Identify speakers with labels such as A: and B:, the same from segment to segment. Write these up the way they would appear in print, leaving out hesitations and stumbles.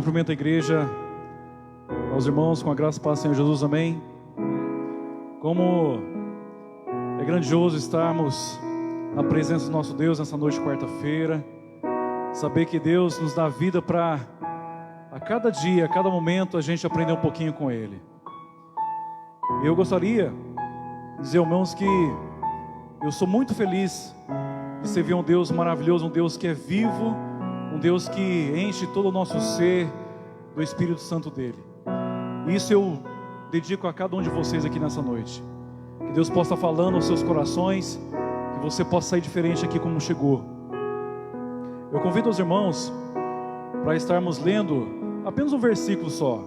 A: Cumprimento a igreja, aos irmãos, com a graça e paz do Senhor Jesus, amém. Como é grandioso estarmos na presença do nosso Deus nessa noite de quarta-feira. Saber que Deus nos dá vida para a cada dia, a cada momento, a gente aprender um pouquinho com Ele. Eu gostaria de dizer, irmãos, que eu sou muito feliz de servir um Deus maravilhoso, um Deus que é vivo, um Deus que enche todo o nosso ser do Espírito Santo dele. Isso eu dedico a cada um de vocês aqui nessa noite. Que Deus possa estar falando aos seus corações, que você possa sair diferente aqui como chegou. Eu convido os irmãos para estarmos lendo apenas um versículo só.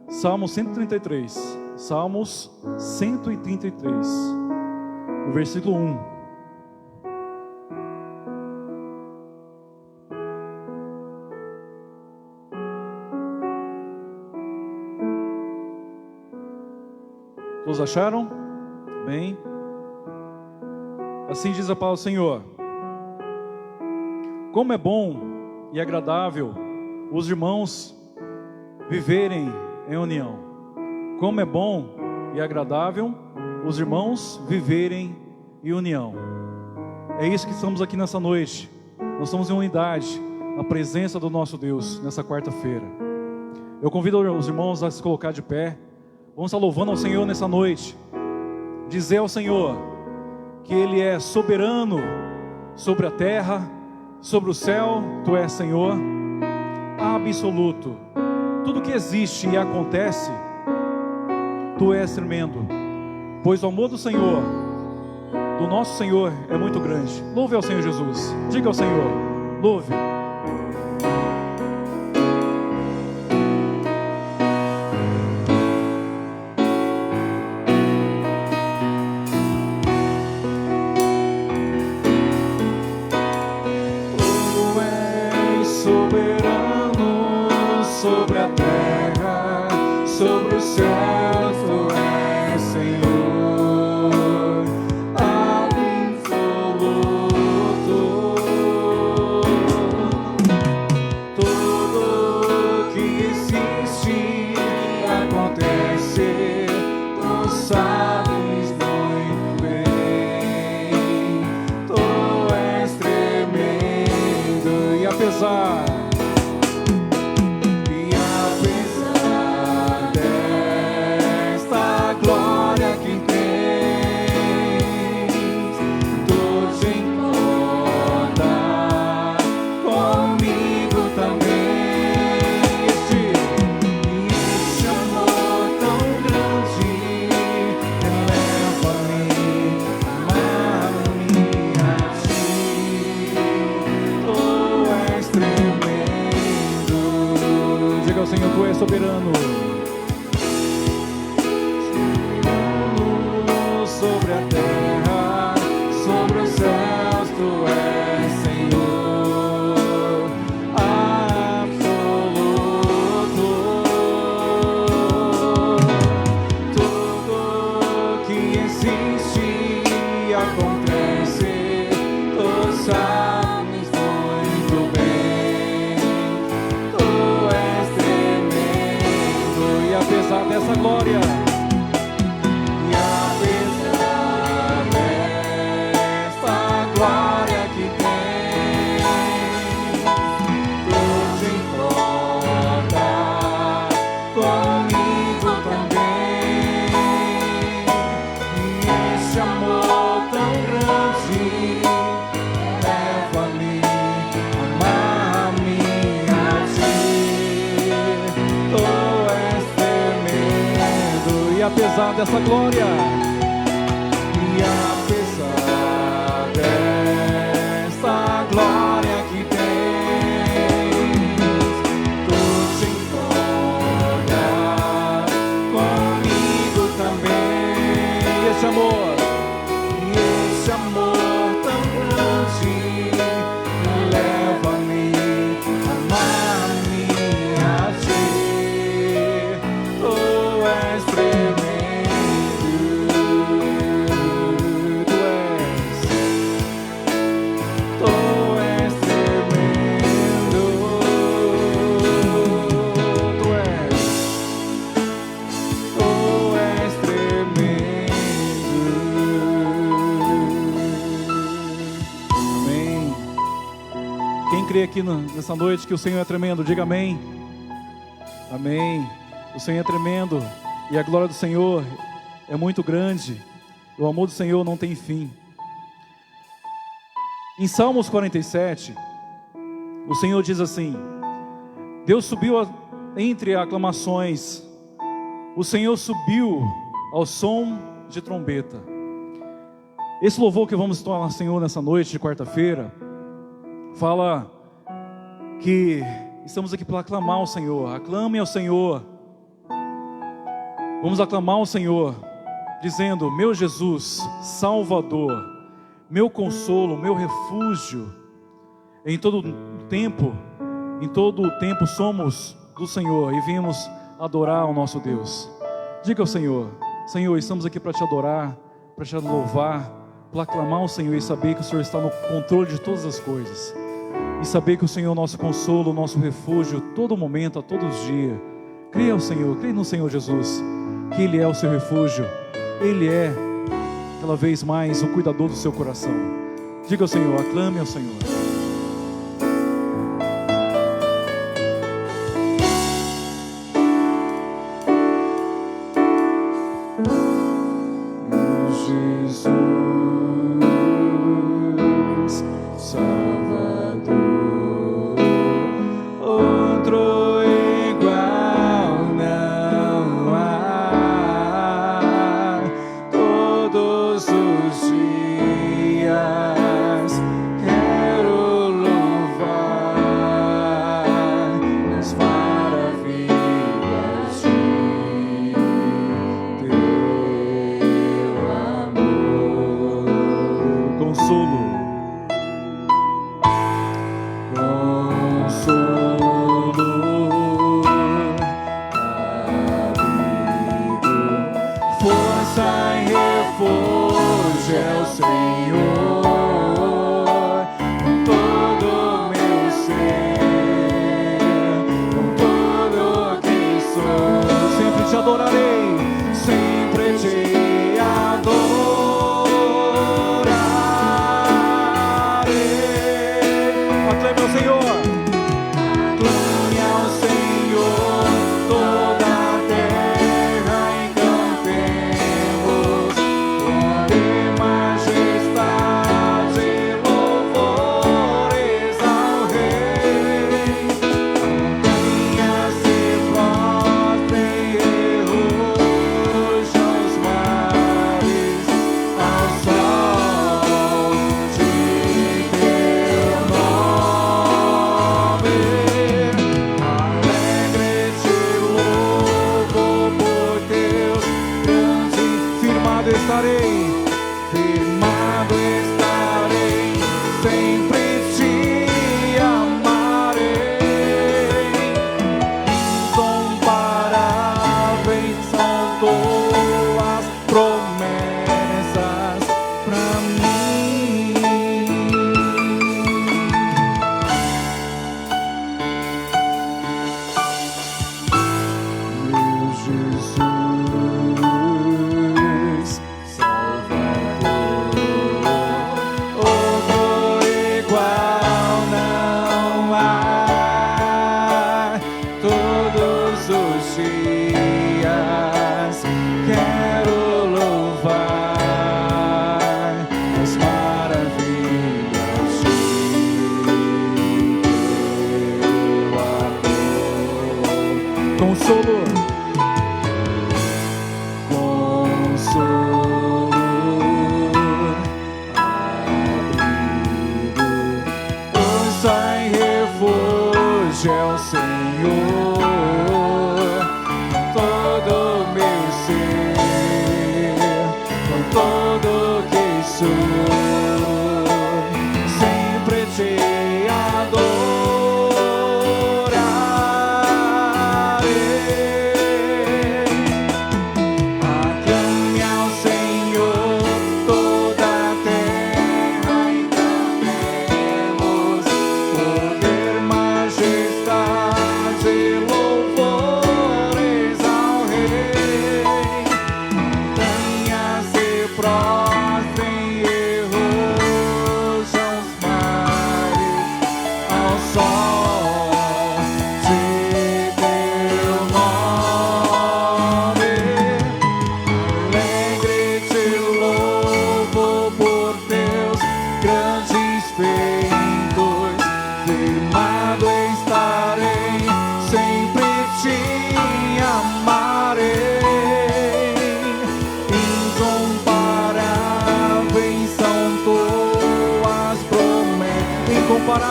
A: Salmos 133. Salmos 133. O versículo 1. Todos acharam? Bem. Assim diz a palavra do Senhor: como é bom e agradável os irmãos viverem em união. Como é bom e agradável os irmãos viverem em união. É isso que estamos aqui nessa noite. Nós estamos em unidade, na presença do nosso Deus, nessa quarta-feira. Eu convido os irmãos a se colocar de pé. Vamos estar louvando ao Senhor nessa noite. Dizer ao Senhor que Ele é soberano sobre a terra, sobre o céu. Tu és Senhor absoluto. Tudo que existe e acontece, Tu és tremendo. Pois o amor do Senhor, do nosso Senhor, é muito grande. Louve ao Senhor Jesus. Diga ao Senhor, louve. Soberano sobre a terra, sobre os céus, Tu és Senhor absoluto. Tudo que existe e acontece, Tu sabes muito bem. Tu és tremendo. E apesar dessa glória, e apesar dessa glória que tem, Tu te importa comigo também. E esse amor tão grande leva-me a amar-me a Ti. Tu és tremendo. E apesar dessa glória, e apesar dessa glória que tens, Tu te importa comigo também. E esse amor tão grande leva-me a amar-me a Ti. Tu és tremendo. crê aqui nessa noite que o Senhor é tremendo? Diga amém. Amém. O Senhor é tremendo e a glória do Senhor é muito grande. O amor do Senhor não tem fim. Em Salmos 47, o Senhor diz assim: Deus subiu entre aclamações, o Senhor subiu ao som de trombeta. Esse louvor que vamos entoar ao Senhor nessa noite de quarta-feira fala que estamos aqui para aclamar ao Senhor. Aclame ao Senhor. Vamos aclamar ao Senhor, dizendo: meu Jesus, Salvador, meu consolo, meu refúgio. Em todo o tempo somos do Senhor e viemos adorar ao nosso Deus. Diga ao Senhor: Senhor, estamos aqui para te adorar, para te louvar, para aclamar ao Senhor e saber que o Senhor está no controle de todas as coisas. E saber que o Senhor é o nosso consolo, o nosso refúgio, a todo momento, a todos os dias. Creia ao Senhor, creia no Senhor Jesus, que Ele é o seu refúgio. Ele é, cada vez mais, o cuidador do seu coração. Diga ao Senhor, aclame ao Senhor.
B: Adorarei.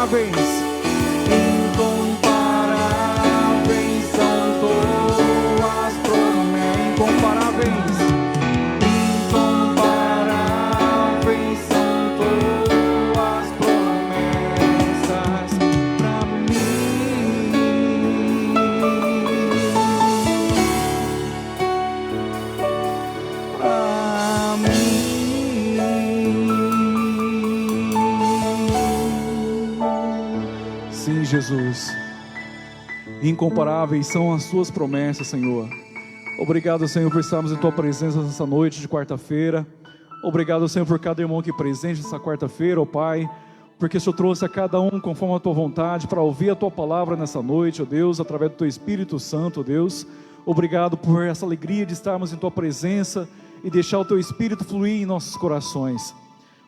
A: incomparáveis. Incomparáveis são tuas promessas. Incomparáveis. Incomparáveis são tuas promessas pra mim. Pra mim. Sim, Jesus. Incomparáveis são as tuas promessas, Senhor. Obrigado, Senhor, por estarmos em tua presença nessa noite de quarta-feira. Obrigado, Senhor, por cada irmão aqui presente nessa quarta-feira, ó Pai, porque o Senhor trouxe a cada um conforme a tua vontade para ouvir a tua palavra nessa noite, ó Deus, através do teu Espírito Santo, ó Deus. Obrigado por essa alegria de estarmos em tua presença e deixar o teu Espírito fluir em nossos corações.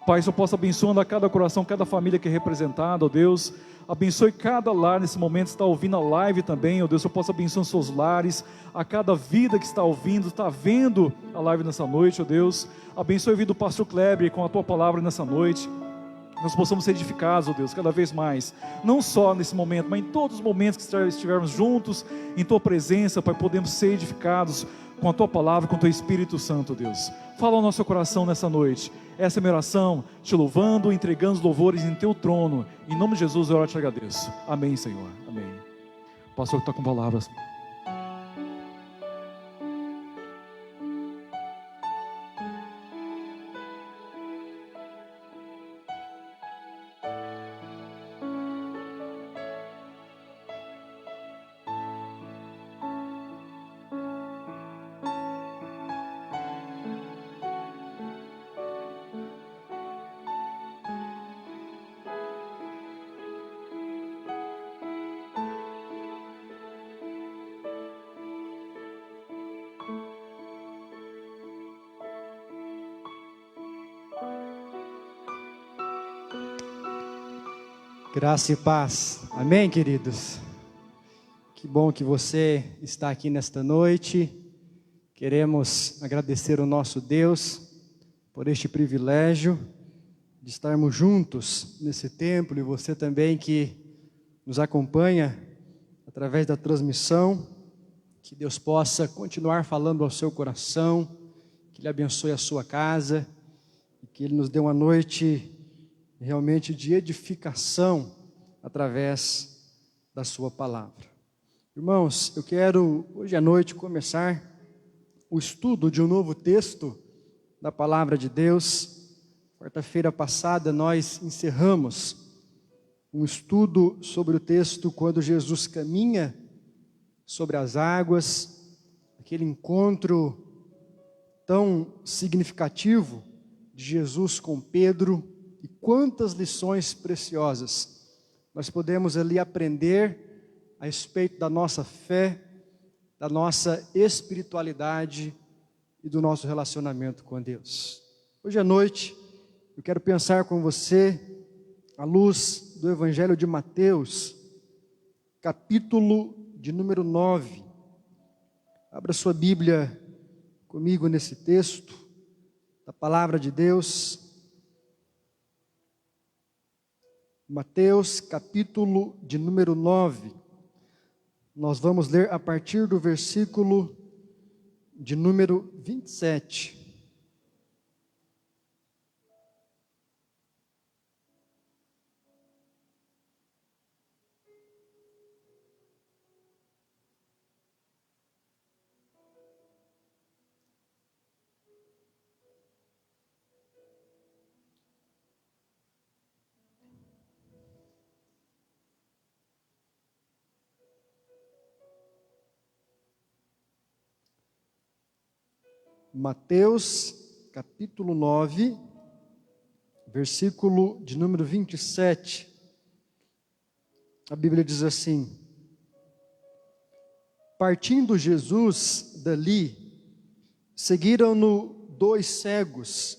A: Pai, que o Senhor possa abençoando a cada coração, cada família que é representada, ó Deus. Abençoe cada lar nesse momento que está ouvindo a live também, ó Deus. Que o Senhor possa abençoar os seus lares, a cada vida que está ouvindo, está vendo a live nessa noite, ó Deus. Abençoe a vida do pastor Kleber com a tua palavra nessa noite. Nós possamos ser edificados, ó Deus, cada vez mais. Não só nesse momento, mas em todos os momentos que estivermos juntos em tua presença, Pai, podemos ser edificados com a tua palavra, com o teu Espírito Santo, Deus. Fala ao nosso coração nessa noite. Essa é a minha oração, te louvando, entregando os louvores em teu trono. Em nome de Jesus eu oro e te agradeço. Amém, Senhor. Amém. Pastor que está com palavras.
B: Graça e paz. Amém, queridos? Que bom que você está aqui nesta noite. Queremos agradecer ao nosso Deus por este privilégio de estarmos juntos nesse templo, e você também que nos acompanha através da transmissão. Que Deus possa continuar falando ao seu coração, que Ele abençoe a sua casa, e que Ele nos dê uma noite realmente de edificação através da sua palavra. Irmãos, eu quero hoje à noite começar o estudo de um novo texto da palavra de Deus. Quarta-feira passada nós encerramos um estudo sobre o texto quando Jesus caminha sobre as águas, aquele encontro tão significativo de Jesus com Pedro. E quantas lições preciosas nós podemos ali aprender a respeito da nossa fé, da nossa espiritualidade e do nosso relacionamento com Deus. Hoje à noite eu quero pensar com você à luz do Evangelho de Mateus, capítulo de número 9. Abra sua Bíblia comigo nesse texto da palavra de Deus. Mateus, capítulo de número 9, nós vamos ler a partir do versículo de número 27. Mateus, capítulo 9, versículo de número 27. A Bíblia diz assim: partindo Jesus dali, seguiram-no 2 cegos,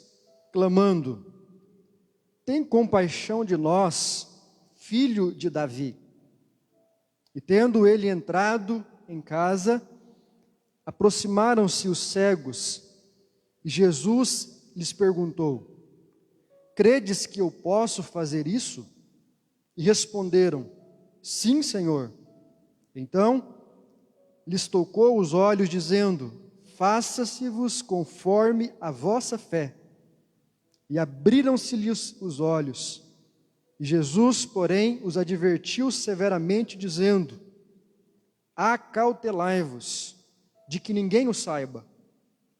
B: clamando: tem compaixão de nós, filho de Davi. E tendo ele entrado em casa, aproximaram-se os cegos, e Jesus lhes perguntou: credes que eu posso fazer isso? E responderam: sim, Senhor. Então lhes tocou os olhos, dizendo: faça-se-vos conforme a vossa fé. E abriram-se-lhes os olhos. E Jesus, porém, os advertiu severamente, dizendo: acautelai-vos de que ninguém o saiba.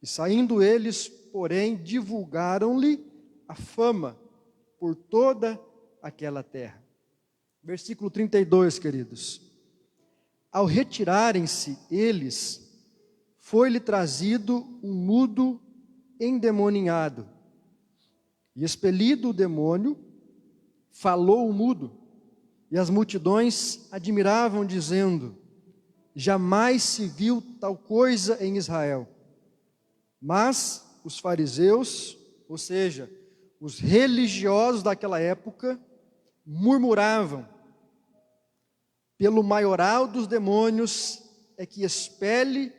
B: E saindo eles, porém, divulgaram-lhe a fama por toda aquela terra. Versículo 32, queridos. Ao retirarem-se eles, foi-lhe trazido um mudo endemoninhado. E expelido o demônio, falou o mudo. E as multidões admiravam, dizendo: jamais se viu tal coisa em Israel. Mas os fariseus, ou seja, os religiosos daquela época, murmuravam: pelo maioral dos demônios é que expele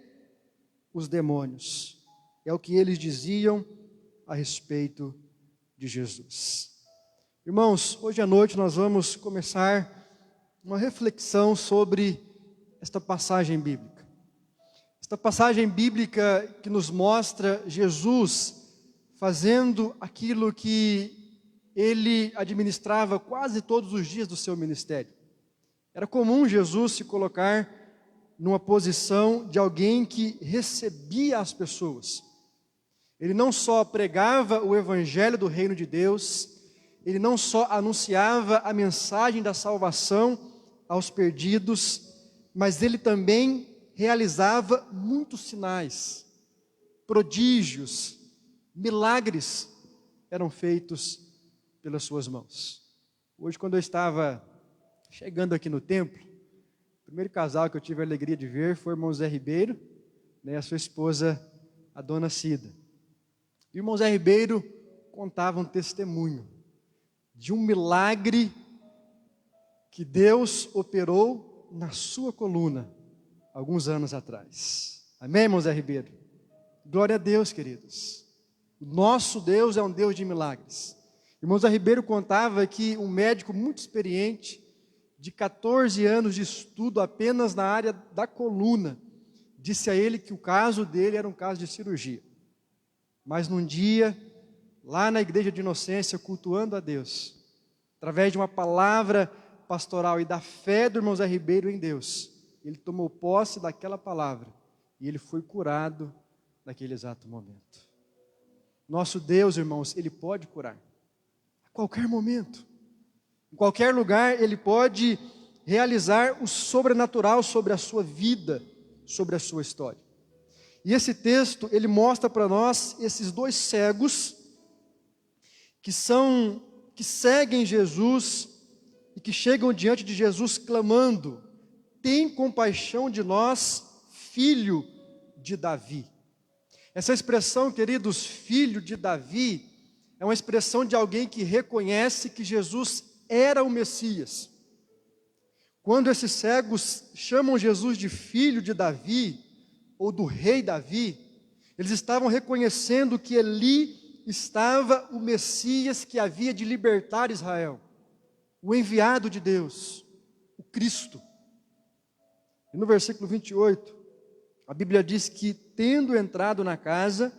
B: os demônios. É o que eles diziam a respeito de Jesus. Irmãos, hoje à noite nós vamos começar uma reflexão sobre esta passagem bíblica. Esta passagem bíblica que nos mostra Jesus fazendo aquilo que ele administrava quase todos os dias do seu ministério. Era comum Jesus se colocar numa posição de alguém que recebia as pessoas. Ele não só pregava o evangelho do reino de Deus, ele não só anunciava a mensagem da salvação aos perdidos, mas ele também realizava muitos sinais, prodígios, milagres eram feitos pelas suas mãos. Hoje, quando eu estava chegando aqui no templo, o primeiro casal que eu tive a alegria de ver foi o irmão Zé Ribeiro, né, a sua esposa, a dona Cida. E o irmão Zé Ribeiro contava um testemunho de um milagre que Deus operou na sua coluna alguns anos atrás. Amém, irmão Zé Ribeiro? Glória a Deus, queridos. O nosso Deus é um Deus de milagres. O irmão Zé Ribeiro contava que um médico muito experiente, de 14 anos de estudo apenas na área da coluna, disse a ele que o caso dele era um caso de cirurgia. Mas num dia, lá na igreja de Inocência, cultuando a Deus, através de uma palavra pastoral e da fé do irmão Zé Ribeiro em Deus, ele tomou posse daquela palavra e ele foi curado naquele exato momento. Nosso Deus, irmãos, ele pode curar a qualquer momento. Em qualquer lugar, Ele pode realizar o sobrenatural sobre a sua vida, sobre a sua história. E esse texto, ele mostra para nós esses dois cegos que seguem Jesus e que chegam diante de Jesus clamando: tem compaixão de nós, filho de Davi. Essa expressão, queridos, filho de Davi, é uma expressão de alguém que reconhece que Jesus era o Messias. Quando esses cegos chamam Jesus de filho de Davi, ou do rei Davi, eles estavam reconhecendo que ali estava o Messias que havia de libertar Israel, o enviado de Deus, o Cristo. E no versículo 28, a Bíblia diz que, tendo entrado na casa,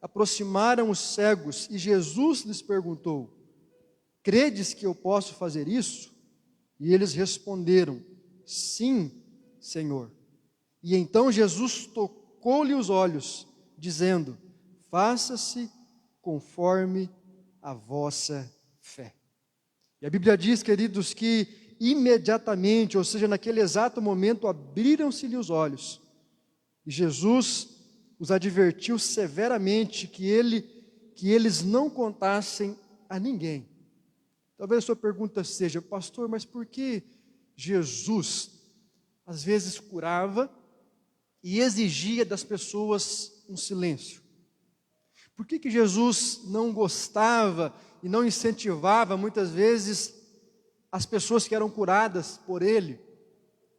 B: aproximaram os cegos e Jesus lhes perguntou: credes que eu posso fazer isso? E eles responderam: sim, Senhor. E então Jesus tocou-lhe os olhos, dizendo: faça-se conforme a vossa fé. E a Bíblia diz, queridos, que imediatamente, ou seja, naquele exato momento, abriram-se-lhe os olhos. E Jesus os advertiu severamente que eles não contassem a ninguém. Talvez a sua pergunta seja: pastor, mas por que Jesus às vezes curava e exigia das pessoas um silêncio? Por que Jesus não gostava e não incentivava muitas vezes as pessoas que eram curadas por Ele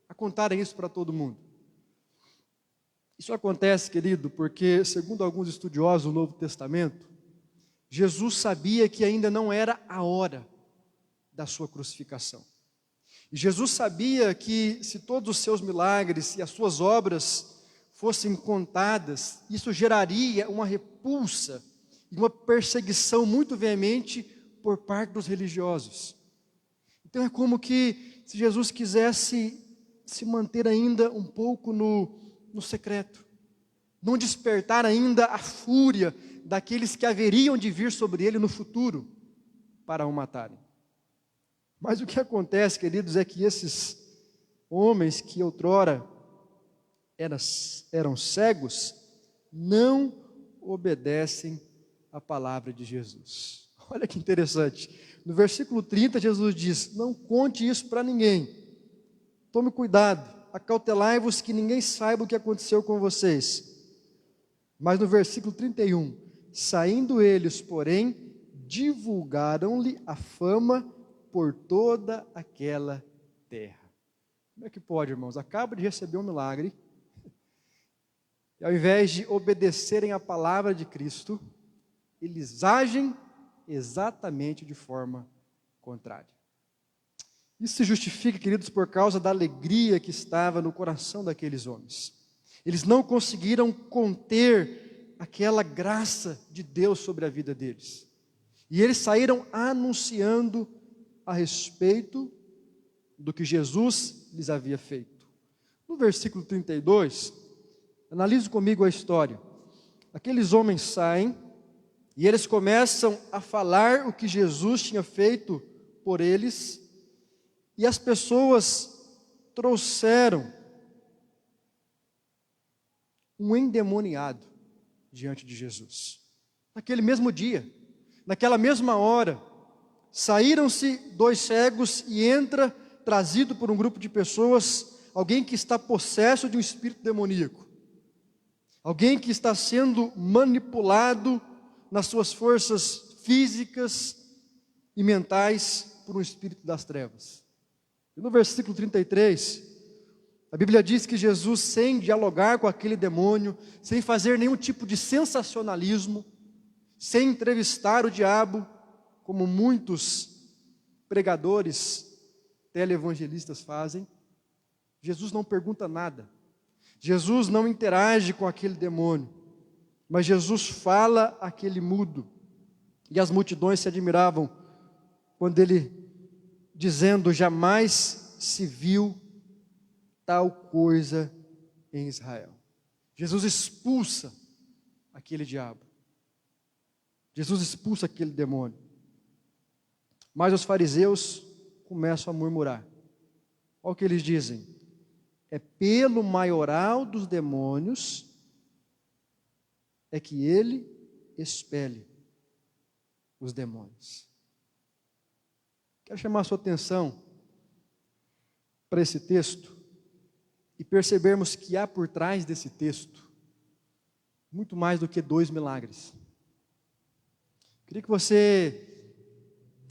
B: a contarem isso para todo mundo? Isso acontece, querido, porque, segundo alguns estudiosos do Novo Testamento, Jesus sabia que ainda não era a hora da sua crucificação. E Jesus sabia que se todos os seus milagres e as suas obras fossem contadas, isso geraria uma repulsa e uma perseguição muito veemente por parte dos religiosos. Então é como que se Jesus quisesse se manter ainda um pouco no secreto, não despertar ainda a fúria daqueles que haveriam de vir sobre ele no futuro para o matarem. Mas o que acontece, queridos, é que esses homens que outrora eram cegos, não obedecem à palavra de Jesus. Olha que interessante. No versículo 30, Jesus diz: não conte isso para ninguém. Tome cuidado, acautelai-vos que ninguém saiba o que aconteceu com vocês. Mas no versículo 31, saindo eles, porém, divulgaram-lhe a fama por toda aquela terra. Como é que pode, irmãos? Acaba de receber um milagre, e ao invés de obedecerem à palavra de Cristo, eles agem exatamente de forma contrária. Isso se justifica, queridos, por causa da alegria que estava no coração daqueles homens. Eles não conseguiram conter aquela graça de Deus sobre a vida deles. E eles saíram anunciando a respeito do que Jesus lhes havia feito. No versículo 32, analise comigo a história. Aqueles homens saem e eles começam a falar o que Jesus tinha feito por eles, e as pessoas trouxeram um endemoniado diante de Jesus. Naquele mesmo dia, naquela mesma hora, saíram-se 2 cegos e entra, trazido por um grupo de pessoas, alguém que está possesso de um espírito demoníaco. Alguém que está sendo manipulado nas suas forças físicas e mentais por um espírito das trevas. E no versículo 33, a Bíblia diz que Jesus, sem dialogar com aquele demônio, sem fazer nenhum tipo de sensacionalismo, sem entrevistar o diabo, como muitos pregadores, televangelistas fazem, Jesus não pergunta nada. Jesus não interage com aquele demônio, mas Jesus fala àquele mudo. E as multidões se admiravam quando ele, dizendo: jamais se viu tal coisa em Israel. Jesus expulsa aquele diabo. Jesus expulsa aquele demônio. Mas os fariseus começam a murmurar. Olha o que eles dizem: é pelo maioral dos demônios é que ele expele os demônios. Quero chamar a sua atenção para esse texto e percebermos que há por trás desse texto muito mais do que 2 milagres. Queria que você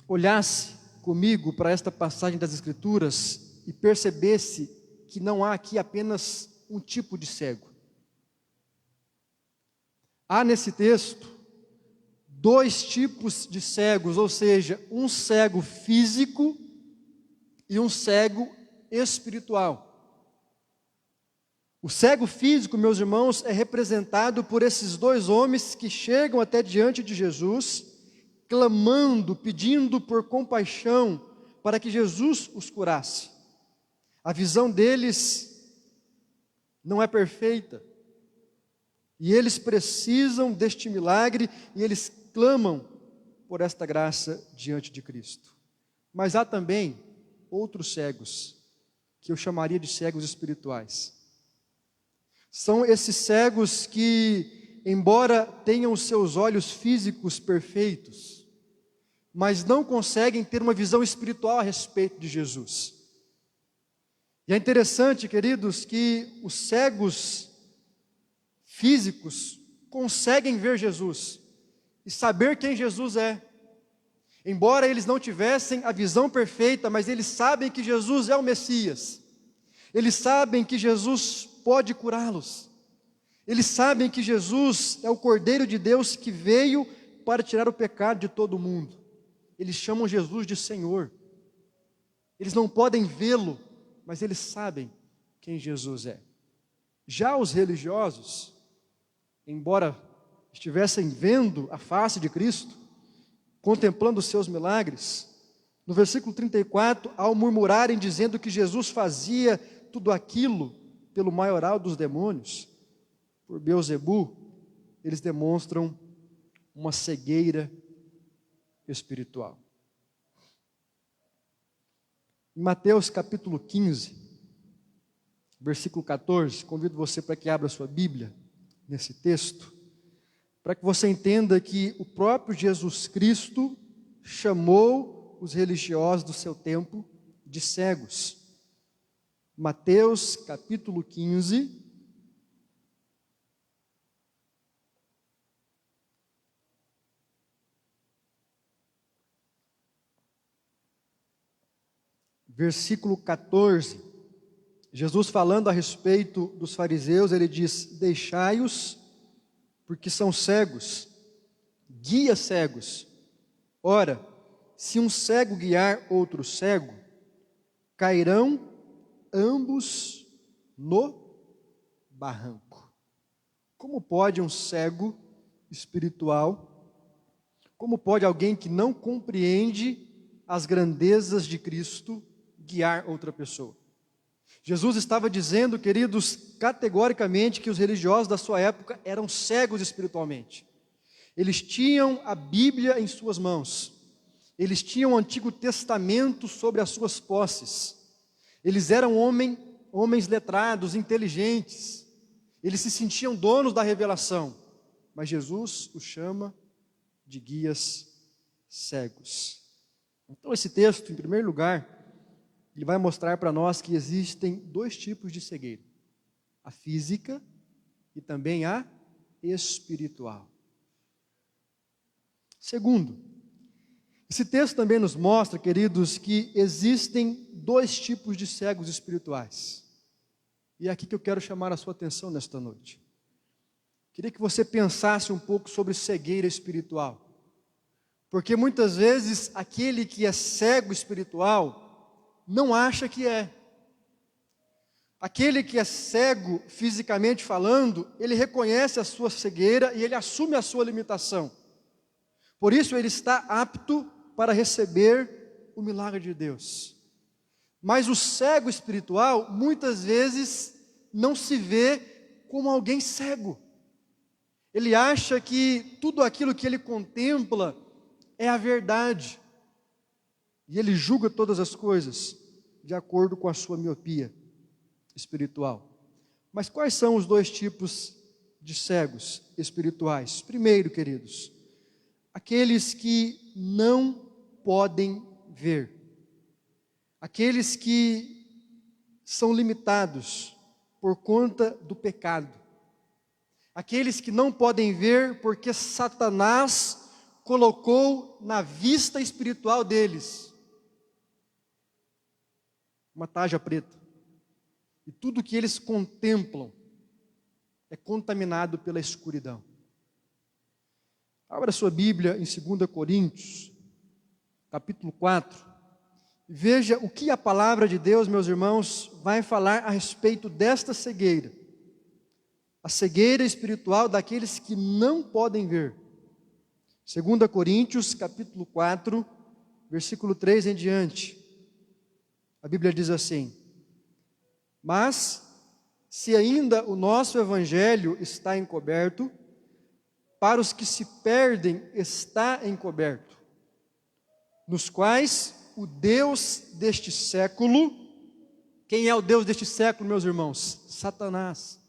B: olhasse comigo para esta passagem das Escrituras e percebesse que não há aqui apenas um tipo de cego. Há nesse texto 2 tipos de cegos, ou seja, um cego físico e um cego espiritual. O cego físico, meus irmãos, é representado por esses 2 homens que chegam até diante de Jesus, clamando, pedindo por compaixão para que Jesus os curasse. A visão deles não é perfeita, e eles precisam deste milagre, e eles clamam por esta graça diante de Cristo. Mas há também outros cegos, que eu chamaria de cegos espirituais. São esses cegos que, embora tenham os seus olhos físicos perfeitos, mas não conseguem ter uma visão espiritual a respeito de Jesus. E é interessante, queridos, que os cegos físicos conseguem ver Jesus e saber quem Jesus é. Embora eles não tivessem a visão perfeita, mas eles sabem que Jesus é o Messias. Eles sabem que Jesus pode curá-los. Eles sabem que Jesus é o Cordeiro de Deus que veio para tirar o pecado de todo mundo. Eles chamam Jesus de Senhor. Eles não podem vê-lo, mas eles sabem quem Jesus é. Já os religiosos, embora estivessem vendo a face de Cristo, contemplando os seus milagres, no versículo 34, ao murmurarem dizendo que Jesus fazia tudo aquilo pelo maioral dos demônios, por Beelzebu, eles demonstram uma cegueira espiritual. Em Mateus capítulo 15, versículo 14, convido você para que abra sua Bíblia nesse texto, para que você entenda que o próprio Jesus Cristo chamou os religiosos do seu tempo de cegos. Mateus capítulo 15, versículo 14, Jesus falando a respeito dos fariseus, ele diz: deixai-os, porque são cegos, guia cegos. Ora, se um cego guiar outro cego, cairão ambos no barranco. Como pode um cego espiritual, como pode alguém que não compreende as grandezas de Cristo, guiar outra pessoa? Jesus estava dizendo, queridos, categoricamente que os religiosos da sua época eram cegos espiritualmente. Eles tinham a Bíblia em suas mãos, eles tinham o Antigo Testamento sobre as suas posses, eles eram homens letrados, inteligentes, eles se sentiam donos da revelação, mas Jesus os chama de guias cegos. Então esse texto, em primeiro lugar, ele vai mostrar para nós que existem dois tipos de cegueira: a física e também a espiritual. Segundo, esse texto também nos mostra, queridos, que existem dois tipos de cegos espirituais. E é aqui que eu quero chamar a sua atenção nesta noite. Queria que você pensasse um pouco sobre cegueira espiritual. Porque muitas vezes aquele que é cego espiritual não acha que é. Aquele que é cego fisicamente falando, ele reconhece a sua cegueira e ele assume a sua limitação. Por isso ele está apto para receber o milagre de Deus. Mas o cego espiritual muitas vezes não se vê como alguém cego. Ele acha que tudo aquilo que ele contempla é a verdade. E ele julga todas as coisas de acordo com a sua miopia espiritual. Mas quais são os dois tipos de cegos espirituais? Primeiro, queridos, aqueles que não podem ver. Aqueles que são limitados por conta do pecado. Aqueles que não podem ver porque Satanás colocou na vista espiritual deles uma tarja preta. E tudo que eles contemplam é contaminado pela escuridão. Abra sua Bíblia em 2 Coríntios, capítulo 4. Veja o que a palavra de Deus, meus irmãos, vai falar a respeito desta cegueira. A cegueira espiritual daqueles que não podem ver. 2 Coríntios, capítulo 4, versículo 3 em diante. A Bíblia diz assim: mas, se ainda o nosso evangelho está encoberto, para os que se perdem está encoberto, nos quais o Deus deste século, quem é o Deus deste século, meus irmãos? Satanás.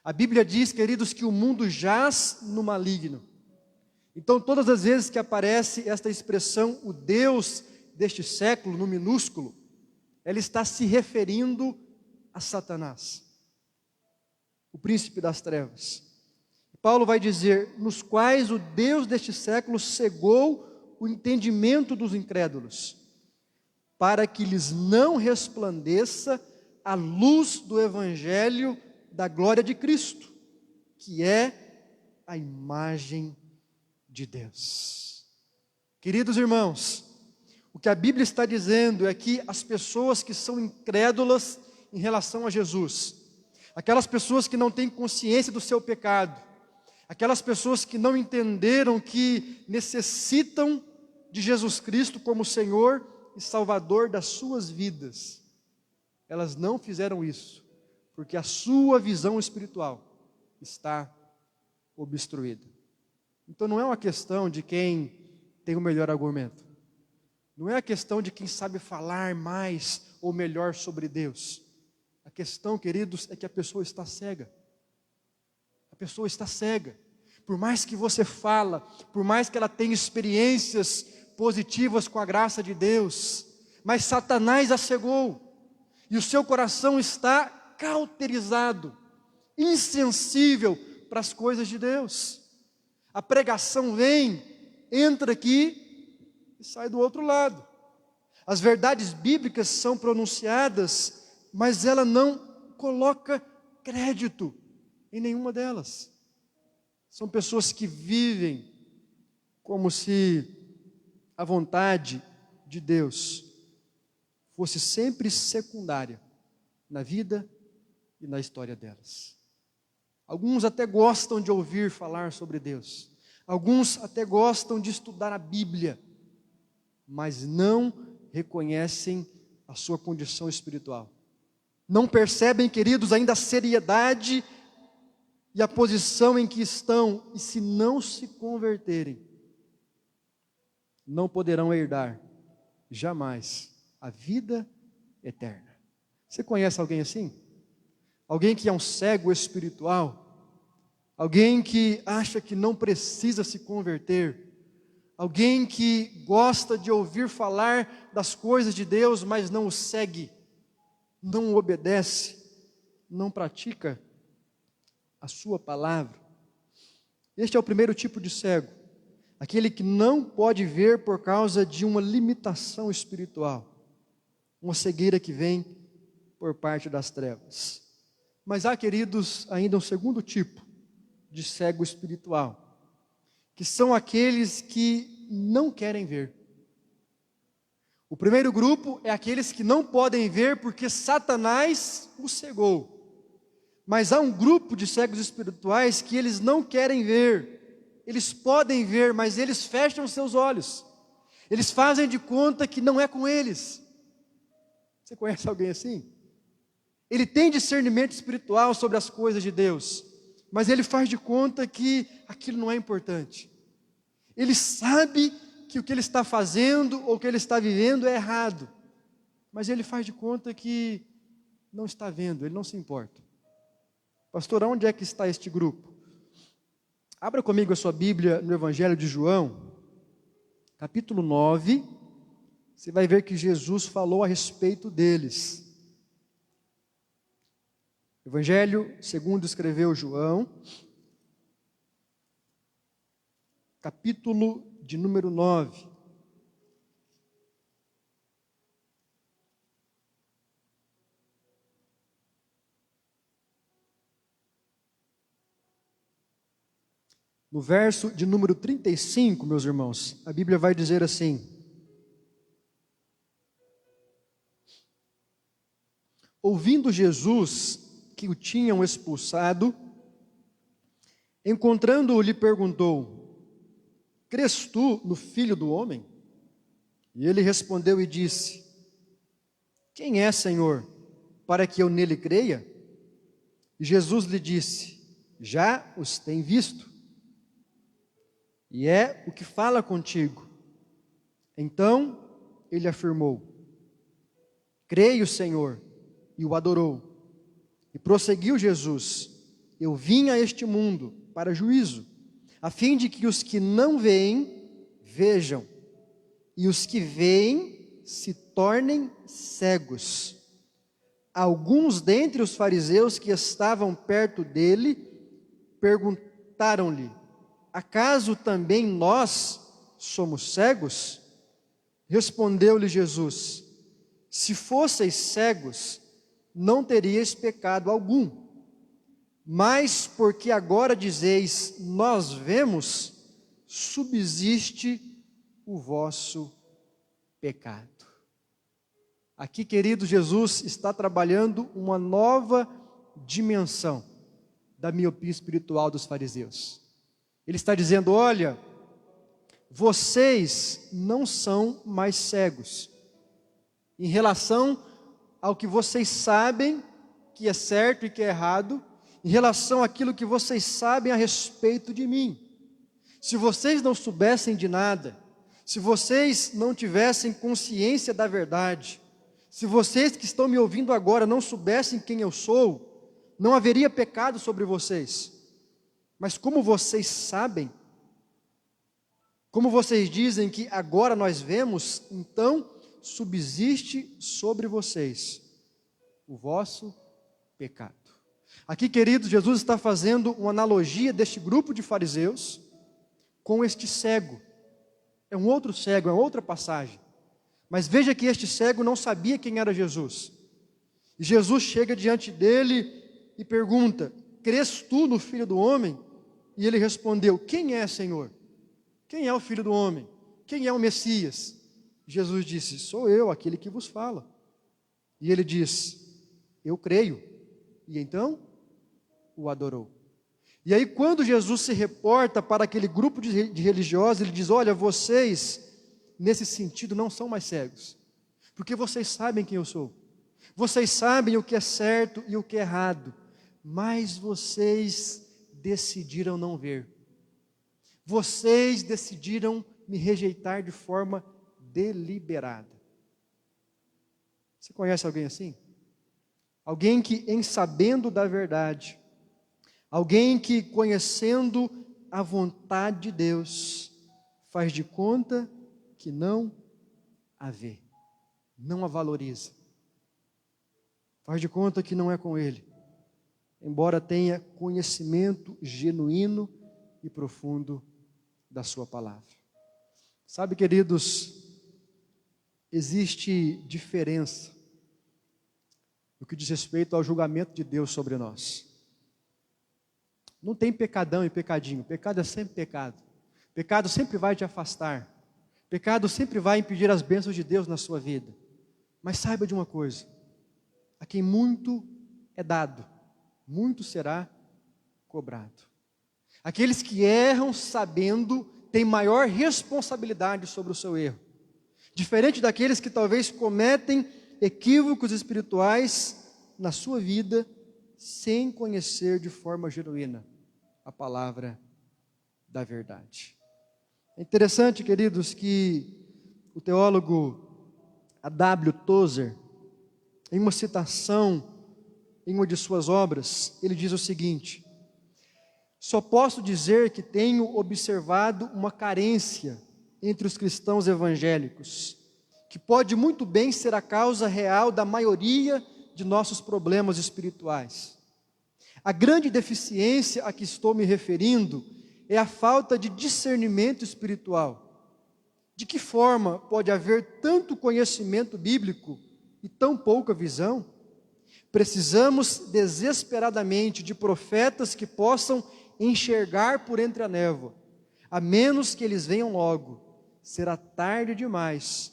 B: A Bíblia diz, queridos, que o mundo jaz no maligno. Então, todas as vezes que aparece esta expressão, o Deus deste século, no minúsculo, ela está se referindo a Satanás, o príncipe das trevas. Paulo vai dizer, nos quais o Deus deste século cegou o entendimento dos incrédulos, para que lhes não resplandeça a luz do evangelho da glória de Cristo, que é a imagem de Deus. Queridos irmãos, O que a Bíblia está dizendo é que as pessoas que são incrédulas em relação a Jesus, aquelas pessoas que não têm consciência do seu pecado, aquelas pessoas que não entenderam que necessitam de Jesus Cristo como Senhor e Salvador das suas vidas, elas não fizeram isso, porque a sua visão espiritual está obstruída. Então não é uma questão de quem tem o melhor argumento, não é a questão de quem sabe falar mais ou melhor sobre Deus. A questão, queridos, é que a pessoa está cega. A pessoa está cega. Por mais que você fala, por mais que ela tenha experiências positivas com a graça de Deus, mas Satanás a cegou, e o seu coração está cauterizado, insensível para as coisas de Deus. A pregação vem, entra aqui e sai do outro lado. As verdades bíblicas são pronunciadas, mas ela não coloca crédito em nenhuma delas. São pessoas que vivem como se a vontade de Deus fosse sempre secundária na vida e na história delas. Alguns até gostam de ouvir falar sobre Deus. Alguns até gostam de estudar a Bíblia, mas não reconhecem a sua condição espiritual. Não percebem, queridos, ainda a seriedade e a posição em que estão, e se não se converterem, não poderão herdar jamais a vida eterna. Você conhece alguém assim? Alguém que é um cego espiritual? Alguém que acha que não precisa se converter? Alguém que gosta de ouvir falar das coisas de Deus, mas não o segue, não o obedece, não pratica a sua palavra? Este é o primeiro tipo de cego, aquele que não pode ver por causa de uma limitação espiritual, uma cegueira que vem por parte das trevas. Mas há, queridos, ainda um segundo tipo de cego espiritual, que são aqueles que não querem ver. O primeiro grupo é aqueles que não podem ver porque Satanás os cegou. Mas há um grupo de cegos espirituais que eles não querem ver. Eles podem ver, mas eles fecham seus olhos. Eles fazem de conta que não é com eles. Você conhece alguém assim? Ele tem discernimento espiritual sobre as coisas de Deus, mas ele faz de conta que aquilo não é importante. Ele sabe que o que ele está fazendo ou o que ele está vivendo é errado, mas ele faz de conta que não está vendo, ele não se importa. Pastor, onde é que está este grupo? Abra comigo a sua Bíblia no Evangelho de João, capítulo 9, você vai ver que Jesus falou a respeito deles. Evangelho segundo escreveu João, capítulo de número 9. No verso de número 35, meus irmãos, a Bíblia vai dizer assim: ouvindo Jesus que o tinham expulsado, encontrando-o, lhe perguntou: crês tu no Filho do Homem? E ele respondeu e disse: quem é, Senhor, para que eu nele creia? E Jesus lhe disse: já os tem visto, e é o que fala contigo. Então ele afirmou: creio, Senhor, e o adorou. E prosseguiu Jesus: eu vim a este mundo para juízo, a fim de que os que não veem, vejam, e os que veem se tornem cegos. Alguns dentre os fariseus que estavam perto dele perguntaram-lhe: acaso também nós somos cegos? Respondeu-lhe Jesus: se fosseis cegos, não teríeis pecado algum, mas porque agora dizeis, nós vemos, subsiste o vosso pecado. Aqui, querido, Jesus está trabalhando uma nova dimensão da miopia espiritual dos fariseus. Ele está dizendo: olha, vocês não são mais cegos em relação ao que vocês sabem que é certo e que é errado, em relação àquilo que vocês sabem a respeito de mim. Se vocês não soubessem de nada, se vocês não tivessem consciência da verdade, se vocês que estão me ouvindo agora não soubessem quem eu sou, não haveria pecado sobre vocês. Mas como vocês sabem, como vocês dizem que agora nós vemos, então subsiste sobre vocês o vosso pecado. Aqui, queridos, Jesus está fazendo uma analogia deste grupo de fariseus com este cego. É um outro cego, é outra passagem. Mas veja que este cego não sabia quem era Jesus. E Jesus chega diante dele e pergunta: crês tu no Filho do Homem? E ele respondeu: quem é, Senhor? Quem é o Filho do Homem? Quem é o Messias? Jesus disse: sou eu, aquele que vos fala. E ele diz: eu creio. E então o adorou. E aí, quando Jesus se reporta para aquele grupo de religiosos, ele diz: olha, vocês, nesse sentido, não são mais cegos, porque vocês sabem quem eu sou, vocês sabem o que é certo e o que é errado, mas vocês decidiram não ver, vocês decidiram me rejeitar de forma deliberada. Você conhece alguém assim? Alguém que, em sabendo da verdade, alguém que, conhecendo a vontade de Deus, faz de conta que não a vê, não a valoriza, faz de conta que não é com Ele, embora tenha conhecimento genuíno e profundo da sua palavra. Sabe, queridos, existe diferença no que diz respeito ao julgamento de Deus sobre nós. Não tem pecadão e pecadinho. Pecado é sempre pecado. Pecado sempre vai te afastar. Pecado sempre vai impedir as bênçãos de Deus na sua vida. Mas saiba de uma coisa: a quem muito é dado, muito será cobrado. Aqueles que erram sabendo têm maior responsabilidade sobre o seu erro. Diferente daqueles que talvez cometem equívocos espirituais na sua vida, sem conhecer de forma genuína a palavra da verdade. É interessante, queridos, que o teólogo A.W. Tozer, em uma citação em uma de suas obras, ele diz o seguinte: só posso dizer que tenho observado uma carência entre os cristãos evangélicos, que pode muito bem ser a causa real da maioria de nossos problemas espirituais. A grande deficiência a que estou me referindo é a falta de discernimento espiritual. De que forma pode haver tanto conhecimento bíblico e tão pouca visão? Precisamos desesperadamente de profetas que possam enxergar por entre a névoa. A menos que eles venham logo, será tarde demais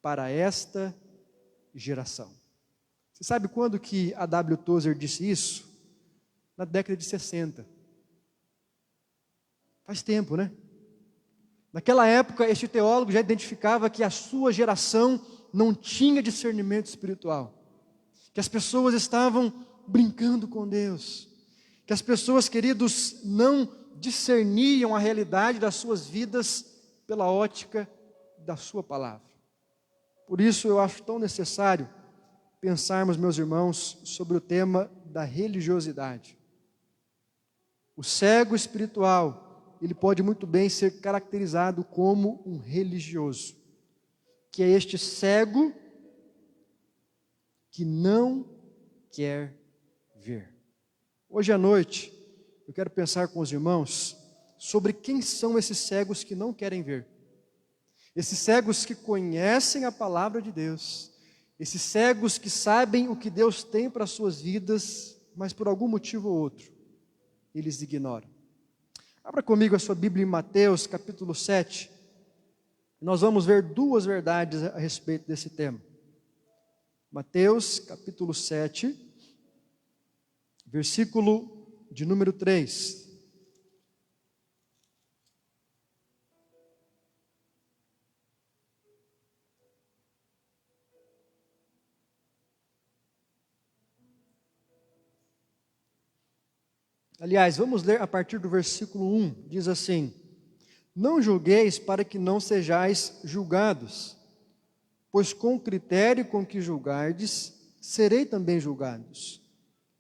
B: para esta geração. Você sabe quando que A.W. Tozer disse isso? Na década de 60. Faz tempo, né? Naquela época, este teólogo já identificava que a sua geração não tinha discernimento espiritual, que as pessoas estavam brincando com Deus, que as pessoas, queridos, não discerniam a realidade das suas vidas pela ótica da sua palavra. Por isso eu acho tão necessário pensarmos, meus irmãos, sobre o tema da religiosidade. O cego espiritual, ele pode muito bem ser caracterizado como um religioso, que é este cego que não quer ver. Hoje à noite, eu quero pensar com os irmãos sobre quem são esses cegos que não querem ver. Esses cegos que conhecem a palavra de Deus, esses cegos que sabem o que Deus tem para as suas vidas, mas por algum motivo ou outro, eles ignoram. Abra comigo a sua Bíblia em Mateus, capítulo 7. Nós vamos ver duas verdades a respeito desse tema. Mateus capítulo 7, versículo de número 3. Aliás, vamos ler a partir do versículo 1, diz assim: Não julgueis para que não sejais julgados, pois com o critério com que julgardes, serei também julgados.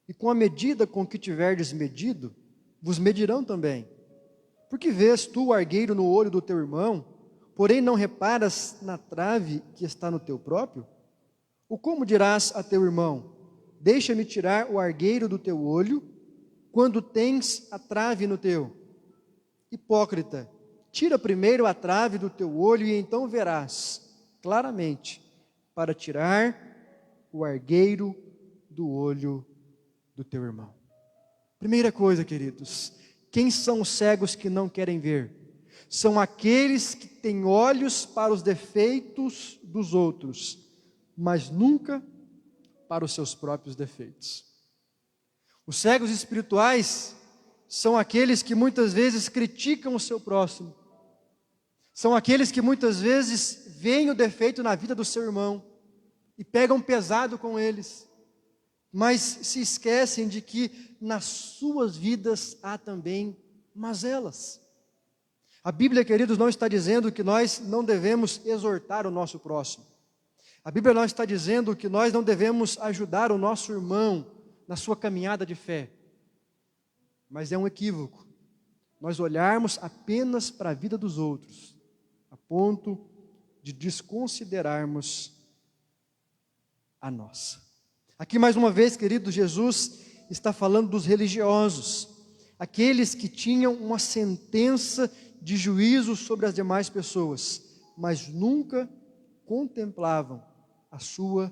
B: E com a medida com que tiverdes medido, vos medirão também. Porque vês tu o argueiro no olho do teu irmão, porém não reparas na trave que está no teu próprio? Ou como dirás a teu irmão: Deixa-me tirar o argueiro do teu olho, quando tens a trave no teu? Hipócrita, tira primeiro a trave do teu olho e então verás claramente para tirar o argueiro do olho do teu irmão. Primeira coisa, queridos, quem são os cegos que não querem ver? São aqueles que têm olhos para os defeitos dos outros, mas nunca para os seus próprios defeitos. Os cegos espirituais são aqueles que muitas vezes criticam o seu próximo. São aqueles que muitas vezes veem o defeito na vida do seu irmão e pegam pesado com eles, mas se esquecem de que nas suas vidas há também mazelas. A Bíblia, queridos, não está dizendo que nós não devemos exortar o nosso próximo. A Bíblia não está dizendo que nós não devemos ajudar o nosso irmão na sua caminhada de fé. Mas é um equívoco nós olharmos apenas para a vida dos outros, a ponto de desconsiderarmos a nossa. Aqui mais uma vez, querido, Jesus está falando dos religiosos, aqueles que tinham uma sentença de juízo sobre as demais pessoas, mas nunca contemplavam a sua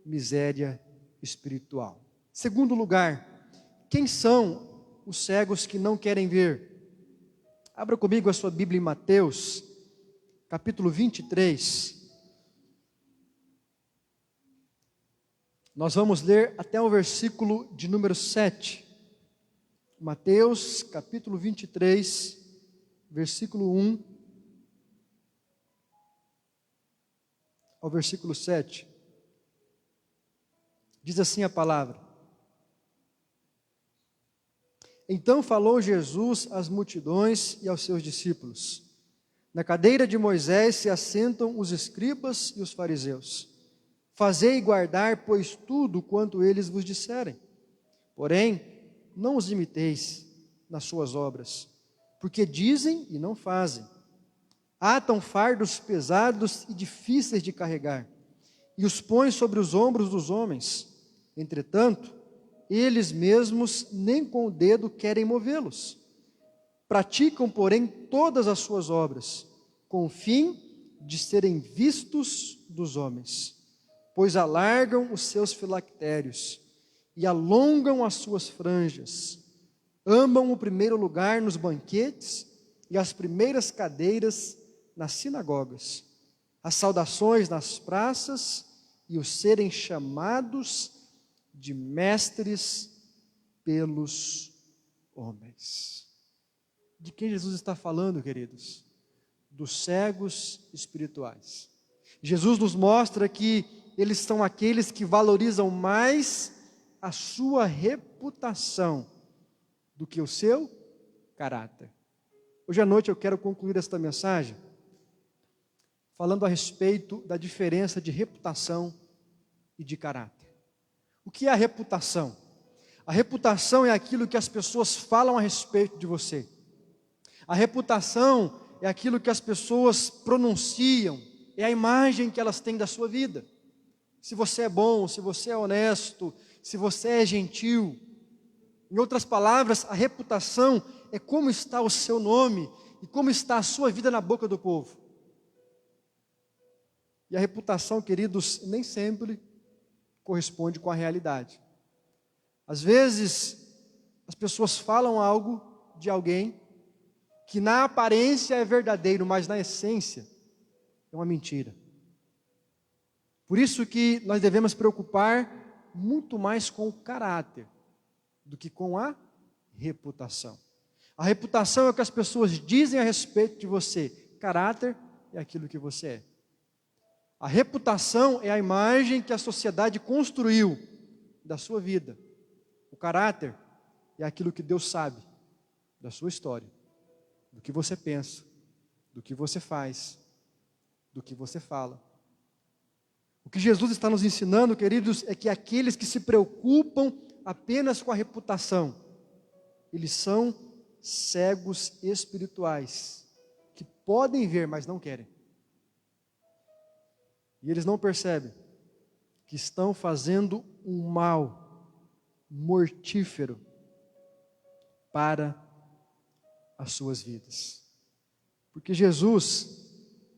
B: miséria espiritual. Segundo lugar, quem são os cegos que não querem ver? Abra comigo a sua Bíblia em Mateus, capítulo 23. Nós vamos ler até o versículo de número 7. Mateus, capítulo 23, versículo 1 ao versículo 7. Diz assim a palavra: Então falou Jesus às multidões e aos seus discípulos: Na cadeira de Moisés se assentam os escribas e os fariseus. Fazei e guardar, pois, tudo quanto eles vos disserem. Porém, não os imiteis nas suas obras, porque dizem e não fazem. Atam fardos pesados e difíceis de carregar, e os põem sobre os ombros dos homens. Entretanto, eles mesmos nem com o dedo querem movê-los. Praticam, porém, todas as suas obras, com o fim de serem vistos dos homens, pois alargam os seus filactérios e alongam as suas franjas. Amam o primeiro lugar nos banquetes e as primeiras cadeiras nas sinagogas, as saudações nas praças e os serem chamados de mestres pelos homens. De quem Jesus está falando, queridos? Dos cegos espirituais. Jesus nos mostra que eles são aqueles que valorizam mais a sua reputação do que o seu caráter. Hoje à noite eu quero concluir esta mensagem falando a respeito da diferença de reputação e de caráter. O que é a reputação? A reputação é aquilo que as pessoas falam a respeito de você. A reputação é aquilo que as pessoas pronunciam, é a imagem que elas têm da sua vida. Se você é bom, se você é honesto, se você é gentil. Em outras palavras, a reputação é como está o seu nome e como está a sua vida na boca do povo. E a reputação, queridos, nem sempre corresponde com a realidade. Às vezes, as pessoas falam algo de alguém que na aparência é verdadeiro, mas na essência é uma mentira. Por isso que nós devemos preocupar muito mais com o caráter do que com a reputação. A reputação é o que as pessoas dizem a respeito de você. Caráter é aquilo que você é. A reputação é a imagem que a sociedade construiu da sua vida. O caráter é aquilo que Deus sabe da sua história, do que você pensa, do que você faz, do que você fala. O que Jesus está nos ensinando, queridos, é que aqueles que se preocupam apenas com a reputação, eles são cegos espirituais, que podem ver, mas não querem. E eles não percebem que estão fazendo um mal mortífero para as suas vidas. Porque Jesus,